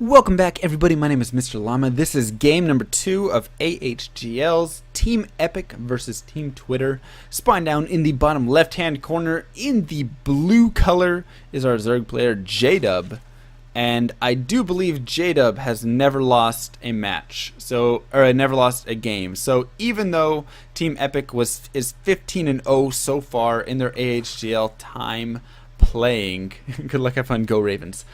Welcome back, everybody. My name is Mr. Llamma. This is game number 2 of AHGL's Team Epic versus Team Twitter. Spine down in the bottom left-hand corner in the blue color is our Zerg player J-Dub. And I do believe J-Dub has never lost a match, or never lost a game. So even though Team Epic is 15-0 so far in their AHGL time playing, good luck, have fun, go Ravens.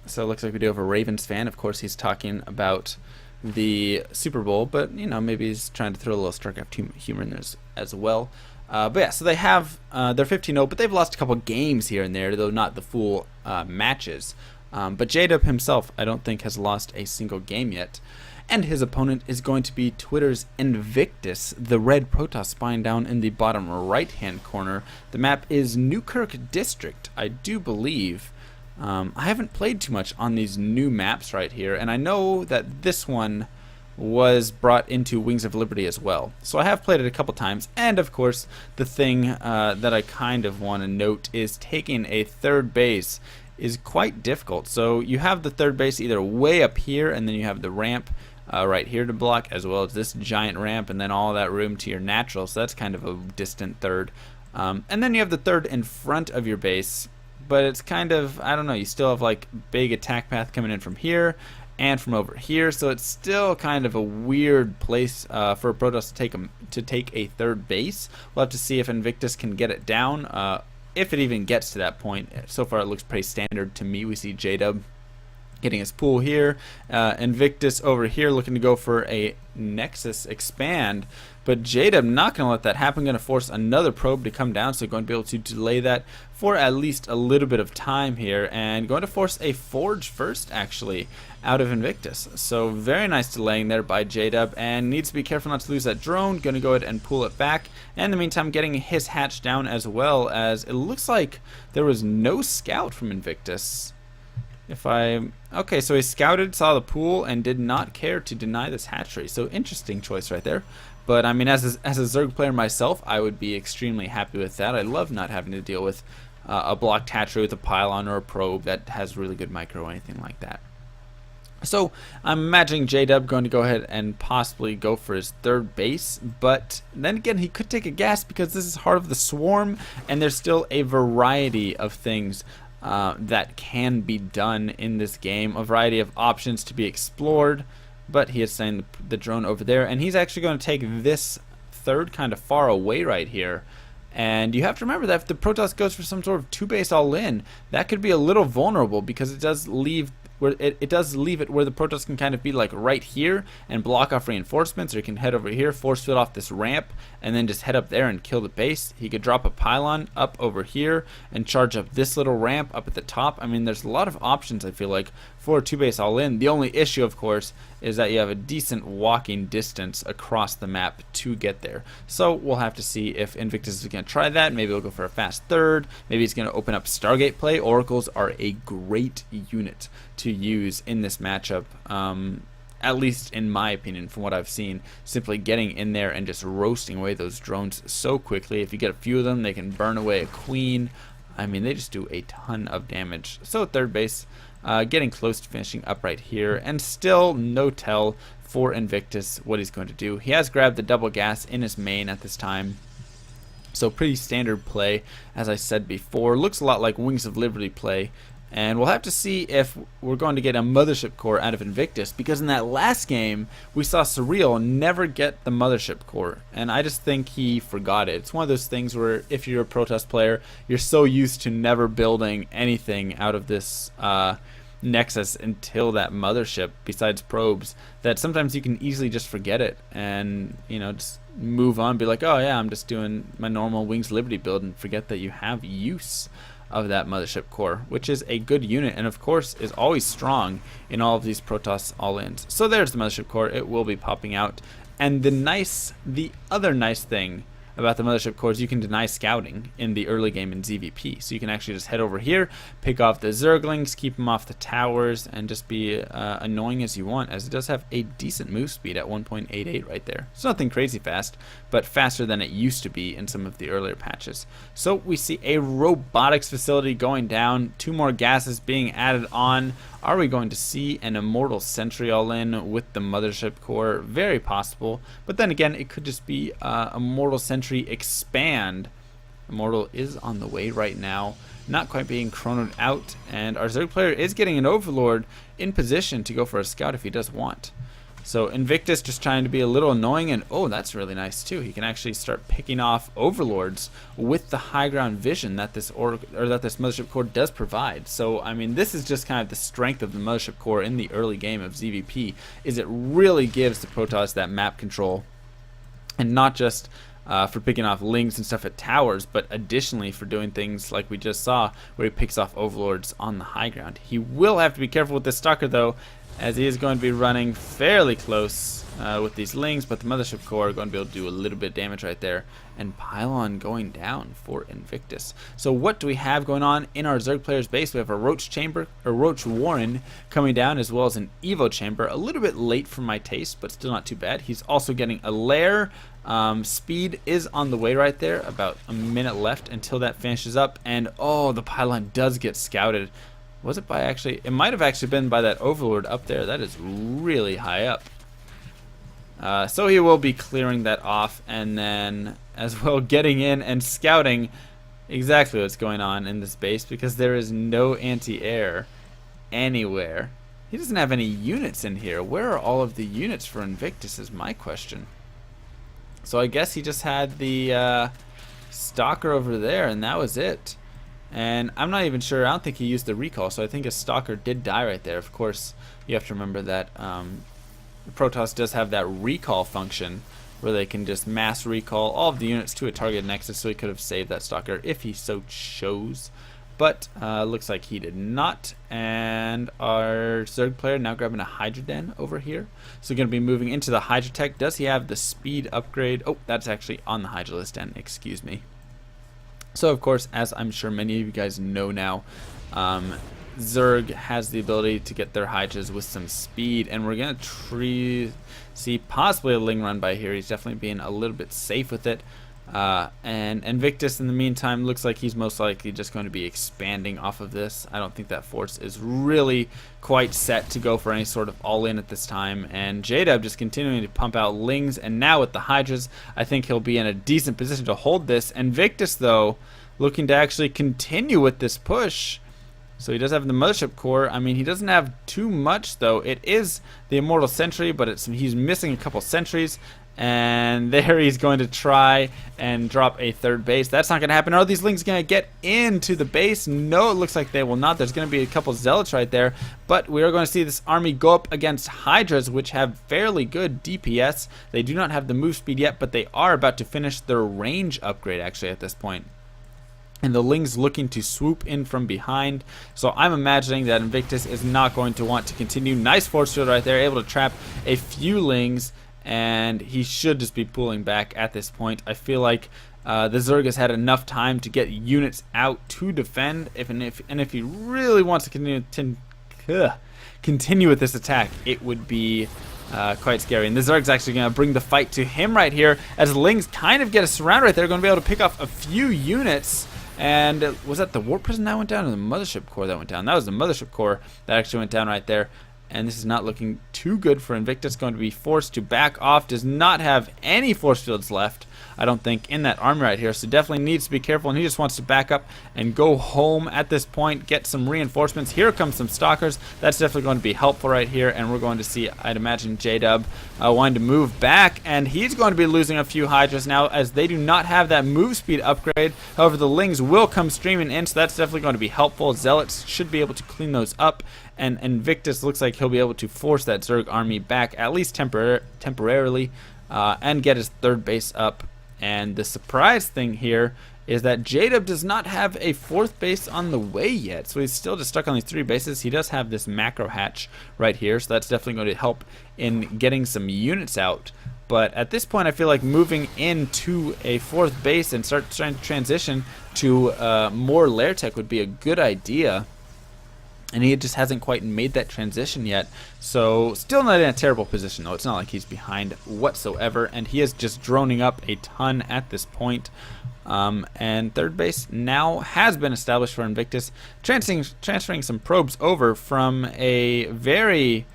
So it looks like we do have a Ravens fan. Of course, he's talking about the Super Bowl, but you know, maybe he's trying to throw a little StarCraft humor in there as well. But yeah, so they have they're 15-0, but they've lost a couple games here and there, though not the full matches. But J-Dub himself, I don't think, has lost a single game yet. And his opponent is going to be Twitter's Invictus, the red Protoss spine down in the bottom right-hand corner. The map is Newkirk District, I do believe. I haven't played too much on these new maps right here, and I know that this one was brought into Wings of Liberty as well. So I have played it a couple times, and of course the thing that I kind of want to note is taking a third base is quite difficult. So you have the third base either way up here, and then you have the ramp right here to block, as well as this giant ramp, and then all that room to your natural, so that's kind of a distant third. And then you have the third in front of your base, but it's kind of, I don't know, you still have like big attack path coming in from here and from over here, so it's still kind of a weird place for a Protoss to take a third base. We'll have to see if Invictus can get it down, if it even gets to that point. So far it looks pretty standard to me. We see J-Dub getting his pool here, Invictus over here looking to go for a Nexus expand, but J-Dub not going to let that happen, going to force another probe to come down, so going to be able to delay that for at least a little bit of time here, and going to force a Forge first actually out of Invictus. So very nice delaying there by J-Dub, and needs to be careful not to lose that drone. Going to go ahead and pull it back, and in the meantime getting his hatch down, as well as it looks like there was no scout from Invictus. Okay, so he scouted, saw the pool, and did not care to deny this hatchery. So interesting choice right there. But I mean, as a Zerg player myself, I would be extremely happy with that. I love not having to deal with a blocked hatchery with a pylon or a probe that has really good micro or anything like that. So I'm imagining J-Dub going to go ahead and possibly go for his third base, but then again he could take a gas because this is Heart of the Swarm, and there's still a variety of things that can be done in this game, a variety of options to be explored. But he is sending the drone over there, and he's actually going to take this third kind of far away right here. And you have to remember that if the Protoss goes for some sort of two-base all-in, that could be a little vulnerable, because it does leave it where the Protoss can kind of be like right here and block off reinforcements, or he can head over here, force field off this ramp, and then just head up there and kill the base. He could drop a pylon up over here and charge up this little ramp up at the top. I mean, there's a lot of options, I feel like, for a two-base all-in. The only issue, of course, is that you have a decent walking distance across the map to get there. So we'll have to see if Invictus is going to try that. Maybe he'll go for a fast third. Maybe he's going to open up Stargate play. Oracles are a great unit to use in this matchup, at least in my opinion, from what I've seen. Simply getting in there and just roasting away those drones so quickly. If you get a few of them, they can burn away a queen. I mean, they just do a ton of damage. So third base, getting close to finishing up right here, and still no tell for Invictus what he's going to do. He has grabbed the double gas in his main at this time, so pretty standard play, as I said before. Looks a lot like Wings of Liberty play, and we'll have to see if we're going to get a Mothership Core out of Invictus, because in that last game we saw Surreal never get the Mothership Core, and I just think he forgot it. It's one of those things where if you're a Protoss player, you're so used to never building anything out of this Nexus until that Mothership, besides probes, that sometimes you can easily just forget it and, you know, just move on, be like, oh yeah, I'm just doing my normal Wings Liberty build, and forget that you have use of that Mothership Core, which is a good unit, and of course is always strong in all of these Protoss all-ins. So there's the Mothership Core. It will be popping out, and the other nice thing about the Mothership cores, you can deny scouting in the early game in ZVP. So you can actually just head over here, pick off the Zerglings, keep them off the towers, and just be annoying as you want, as it does have a decent move speed at 1.88 right there. It's nothing crazy fast, but faster than it used to be in some of the earlier patches. So we see a robotics facility going down, 2 more gases being added on. Are we going to see an Immortal Sentry all in with the Mothership core? Very possible, but then again, it could just be Immortal Sentry expand. Immortal is on the way right now, not quite being chronoed out, and our Zerg player is getting an Overlord in position to go for a scout if he does want. So Invictus just trying to be a little annoying, and oh, that's really nice too. He can actually start picking off Overlords with the high ground vision that this Mothership core does provide. So I mean, this is just kind of the strength of the Mothership core in the early game of ZVP, is it really gives the Protoss that map control, and not just for picking off lings and stuff at towers, but additionally for doing things like we just saw, where he picks off Overlords on the high ground. He will have to be careful with this Stalker though, as he is going to be running fairly close with these lings, but the Mothership core are going to be able to do a little bit of damage right there. And Pylon going down for Invictus. So what do we have going on in our Zerg player's base? We have a Roach Chamber, or Roach Warren coming down, as well as an Evo Chamber. A little bit late for my taste, but still not too bad. He's also getting a lair. Speed is on the way right there. About a minute left until that finishes up. And oh, the Pylon does get scouted. Was it by actually? It might have actually been by that Overlord up there. That is really high up. So he will be clearing that off, and then as well getting in and scouting exactly what's going on in this base, because there is no anti-air anywhere. He doesn't have any units in here. Where are all of the units for Invictus is my question. So I guess he just had the Stalker over there, and that was it. And I'm not even sure. I don't think he used the recall, so I think a Stalker did die right there. Of course, you have to remember that Protoss does have that recall function where they can just mass recall all of the units to a target nexus, so he could have saved that Stalker if he so chose. But looks like he did not. And our Zerg player now grabbing a Hydra Den over here. So going to be moving into the Hydra Tech. Does he have the speed upgrade? Oh, that's actually on the Hydra list Den, excuse me. So of course, as I'm sure many of you guys know now, Zerg has the ability to get their Hydras with some speed, and we're going to see possibly a Ling run by here. He's definitely being a little bit safe with it. And Invictus, in the meantime, looks like he's most likely just going to be expanding off of this. I don't think that force is really quite set to go for any sort of all-in at this time. And J-Dub just continuing to pump out Lings, and now with the Hydras, I think he'll be in a decent position to hold this. Invictus, though, looking to actually continue with this push. So he does have the Mothership core. I mean, he doesn't have too much, though. It is the Immortal Sentry, but he's missing a couple sentries. And there he's going to try and drop a third base. That's not going to happen. Are these Lings going to get into the base? No, it looks like they will not. There's going to be a couple Zealots right there. But we are going to see this army go up against Hydras, which have fairly good DPS. They do not have the move speed yet, but they are about to finish their range upgrade, actually, at this point. And the Lings looking to swoop in from behind. So I'm imagining that Invictus is not going to want to continue. Nice force field right there, able to trap a few Lings. And he should just be pulling back at this point. I feel like the Zerg has had enough time to get units out to defend. If he really wants to continue with this attack, it would be quite scary. And the Zerg's actually going to bring the fight to him right here, as Lings kind of get a surround right there. Going to be able to pick off a few units. And was that the Warp Prison that went down, or the Mothership core that went down? That was the Mothership core that actually went down right there. And this is not looking too good for Invictus. Going to be forced to back off. Does not have any force fields left, I don't think, in that army right here. So definitely needs to be careful. And he just wants to back up and go home at this point. Get some reinforcements. Here comes some Stalkers. That's definitely going to be helpful right here. And we're going to see, I'd imagine, J-Dub wanting to move back. And he's going to be losing a few Hydras now, as they do not have that move speed upgrade. However, the Lings will come streaming in. So that's definitely going to be helpful. Zealots should be able to clean those up. And Invictus looks like he'll be able to force that Zerg army back, at least temporarily, and get his third base up. And the surprise thing here is that J-Dub does not have a 4th base on the way yet, so he's still just stuck on these 3 bases. He does have this macro hatch right here, so that's definitely going to help in getting some units out. But at this point, I feel like moving into a 4th base and start trying to transition to more lair tech would be a good idea. And he just hasn't quite made that transition yet. So still not in a terrible position, though. It's not like he's behind whatsoever. And he is just droning up a ton at this point. And 3rd base now has been established for Invictus. Transferring some probes over from a very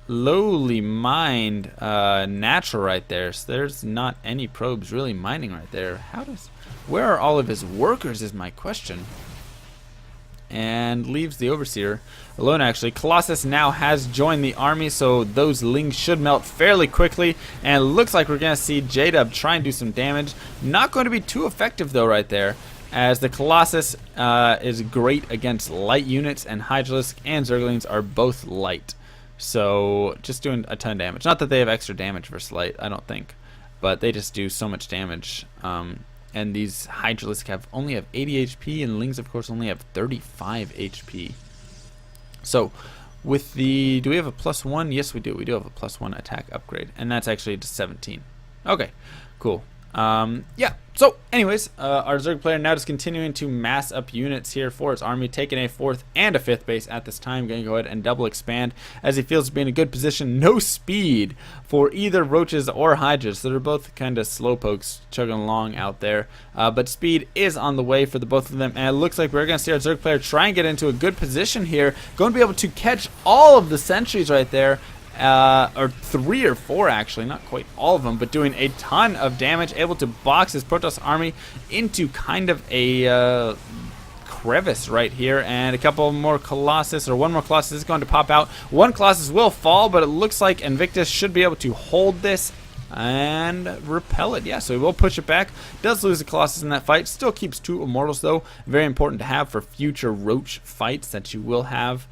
lowly mined natural right there. So there's not any probes really mining right there. Where are all of his workers is my question. And leaves the Overseer alone, actually. Colossus now has joined the army, so those lings should melt fairly quickly. And it looks like we're going to see J-Dub try and do some damage. Not going to be too effective, though, right there, as the Colossus is great against light units, and Hydralisk and Zerglings are both light. So just doing a ton of damage. Not that they have extra damage versus light, I don't think, but they just do so much damage. And these Hydralisk only have 80 HP, and Lings, of course, only have 35 HP. So, with the... do we have a +1? Yes, we do. We do have a +1 attack upgrade, and that's actually to 17. Okay, cool. Yeah, so anyways, our Zerg player now just continuing to mass up units here for his army, taking a 4th and a 5th base at this time. Going to go ahead and double expand as he feels to be in a good position. No speed for either Roaches or Hydras, so they're both kind of slowpokes chugging along out there. But speed is on the way for the both of them, and it looks like we're going to see our Zerg player try and get into a good position here. Going to be able to catch all of the sentries right there. Or 3 or 4 actually, not quite all of them, but doing a ton of damage, able to box his Protoss army into kind of a crevice right here, and a couple more Colossus, or one more Colossus is going to pop out. One Colossus will fall, but it looks like Invictus should be able to hold this and repel it. Yeah, so he will push it back. Does lose a Colossus in that fight. Still keeps 2 Immortals, though. Very important to have for future Roach fights that you will have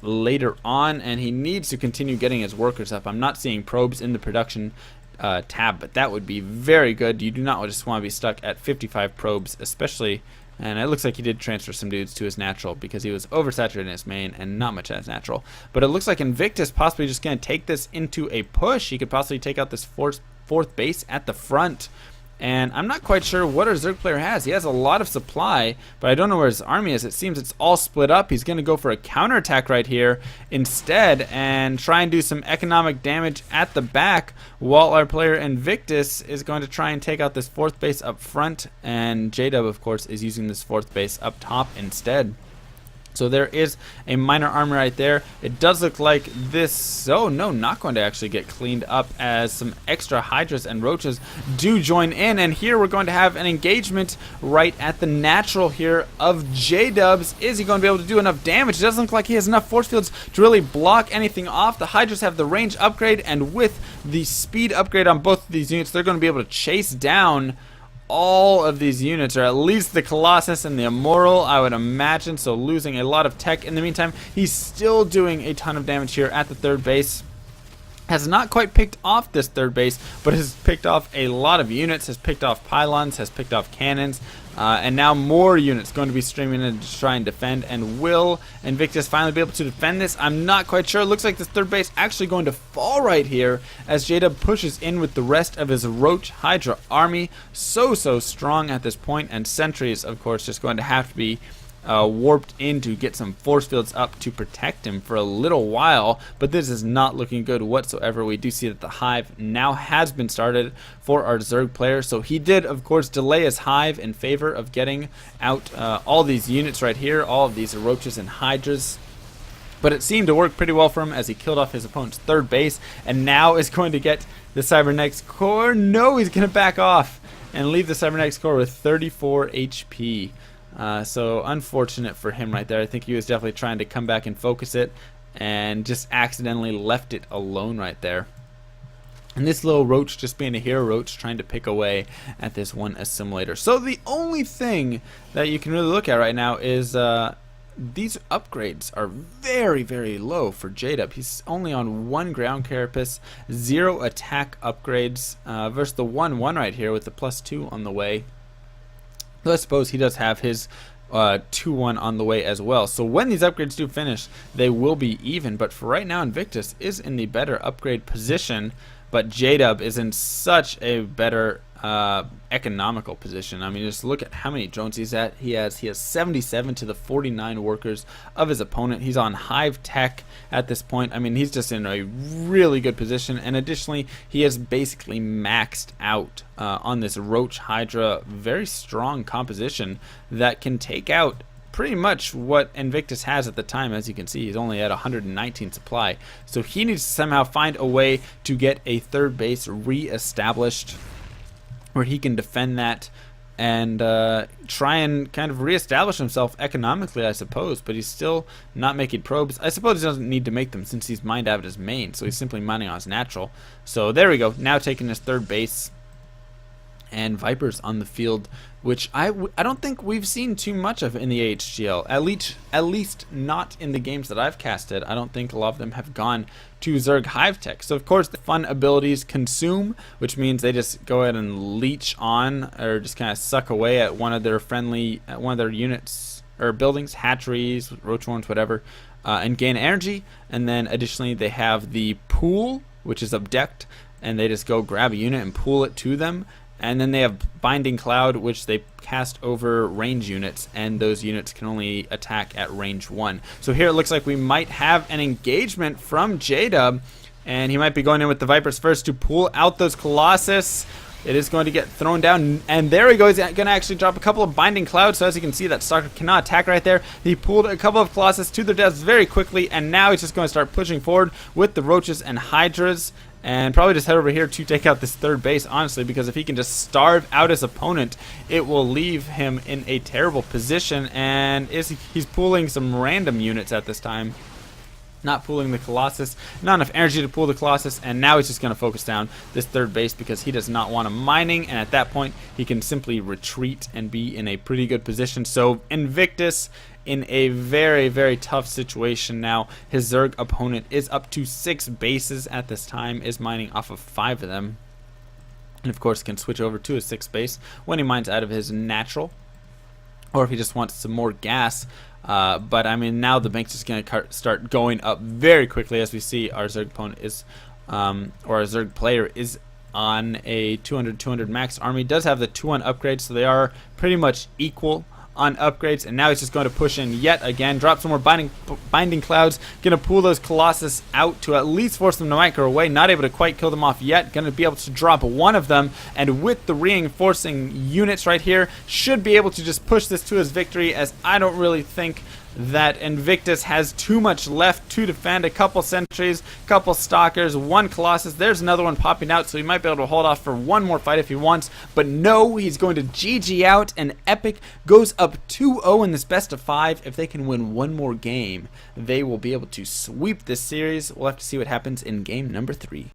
later on, and he needs to continue getting his workers up. I'm not seeing probes in the production tab, but that would be very good. You do not just want to be stuck at 55 probes, especially, and it looks like he did transfer some dudes to his natural because he was oversaturated in his main and not much at his natural. But it looks like Invictus possibly just going to take this into a push. He could possibly take out this 4th base at the front. And I'm not quite sure what our Zerg player has. He has a lot of supply, but I don't know where his army is. It seems it's all split up. He's going to go for a counterattack right here instead and try and do some economic damage at the back, while our player Invictus is going to try and take out this 4th base up front. And J-Dub, of course, is using this 4th base up top instead. So there is a minor armor right there. It does look like this, oh no, not going to actually get cleaned up, as some extra Hydras and Roaches do join in. And here we're going to have an engagement right at the natural here of J-Dubs. Is he going to be able to do enough damage? It doesn't look like he has enough force fields to really block anything off. The Hydras have the range upgrade, and with the speed upgrade on both of these units, they're going to be able to chase down all of these units, or at least the Colossus and the Immortal, I would imagine. So losing a lot of tech. In the meantime, he's still doing a ton of damage here at the 3rd base. Has not quite picked off this 3rd base, but has picked off a lot of units, has picked off pylons, has picked off cannons, and now more units going to be streaming in to try and defend. And will Invictus finally be able to defend this? I'm not quite sure. Looks like this 3rd base actually going to fall right here as J-Dub pushes in with the rest of his Roach Hydra army. So strong at this point, and sentries, of course, just going to have to be warped in to get some force fields up to protect him for a little while. But this is not looking good whatsoever. We do see that the hive now has been started for our Zerg player, so he did, of course, delay his hive in favor of getting out all these units right here, all of these Roaches and Hydras. But it seemed to work pretty well for him as he killed off his opponent's 3rd base, and now is going to get the Cybernetics core. No, he's going to back off and leave the Cybernetics core with 34 HP. So unfortunate for him right there. I think he was definitely trying to come back and focus it, and just accidentally left it alone right there. And this little Roach just being a hero Roach, trying to pick away at this one assimilator. So the only thing that you can really look at right now is these upgrades are very, very low for J-Dub. He's only on 1 ground carapace, 0 attack upgrades versus the 1-1 right here with the +2 on the way. So I suppose he does have his 2-1 on the way as well. So when these upgrades do finish, they will be even. But for right now, Invictus is in the better upgrade position, but J-Dub is in such a better economical position. I mean, just look at how many drones he's at. He has 77 to the 49 workers of his opponent. He's on Hive Tech at this point. I mean, he's just in a really good position, and additionally, he is basically maxed out on this Roach Hydra, very strong composition that can take out pretty much what Invictus has at the time. As you can see, he's only at 119 supply, so he needs to somehow find a way to get a third base re-established where he can defend that and try and kind of reestablish himself economically, I suppose. But he's still not making probes. I suppose he doesn't need to make them since he's mined out of his main, so he's simply mining on his natural. So there we go, now taking his third base. And Vipers on the field, which I don't think we've seen too much of in the AHGL. At least not in the games that I've casted. I don't think a lot of them have gone to Zerg Hive Tech. So of course the fun abilities consume, which means they just go ahead and leech on or just kind of suck away at one of their units or buildings, hatcheries, roach horns, whatever, and gain energy. And then additionally they have the pool, which is abduct, and they just go grab a unit and pool it to them. And then they have Binding Cloud, which they cast over range units, and those units can only attack at range 1. So here it looks like we might have an engagement from J-Dub, and he might be going in with the Vipers first to pull out those Colossus. It is going to get thrown down, and there he goes. He's going to actually drop a couple of Binding Clouds, so as you can see, that Stalker cannot attack right there. He pulled a couple of Colossus to their deaths very quickly, and now he's just going to start pushing forward with the Roaches and Hydras. And probably just head over here to take out this third base, honestly, because if he can just starve out his opponent, it will leave him in a terrible position. And he's pulling some random units at this time, not pulling the Colossus, not enough energy to pull the Colossus, and now he's just going to focus down this third base because he does not want him mining, and at that point he can simply retreat and be in a pretty good position. So Invictus in a very, very tough situation now. His Zerg opponent is up to 6 bases at this time, is mining off of 5 of them, and of course can switch over to his 6th base when he mines out of his natural, or if he just wants some more gas. But I mean, now the bank's just going to start going up very quickly, as we see our Zerg opponent is, or our Zerg player is on a 200 max army. Does have the 2-1 upgrade, so they are pretty much equal on upgrades, and now he's just going to push in yet again, drop some more binding clouds, gonna pull those Colossus out to at least force them to micro away. Not able to quite kill them off yet, gonna be able to drop one of them, and with the reinforcing units right here, should be able to just push this to his victory, as I don't really think that Invictus has too much left to defend. A couple sentries, couple stalkers, 1 Colossus. There's another one popping out, so he might be able to hold off for one more fight if he wants. But no, he's going to GG out, and Epic goes up 2-0 in this best of 5. If they can win one more game, they will be able to sweep this series. We'll have to see what happens in game number 3.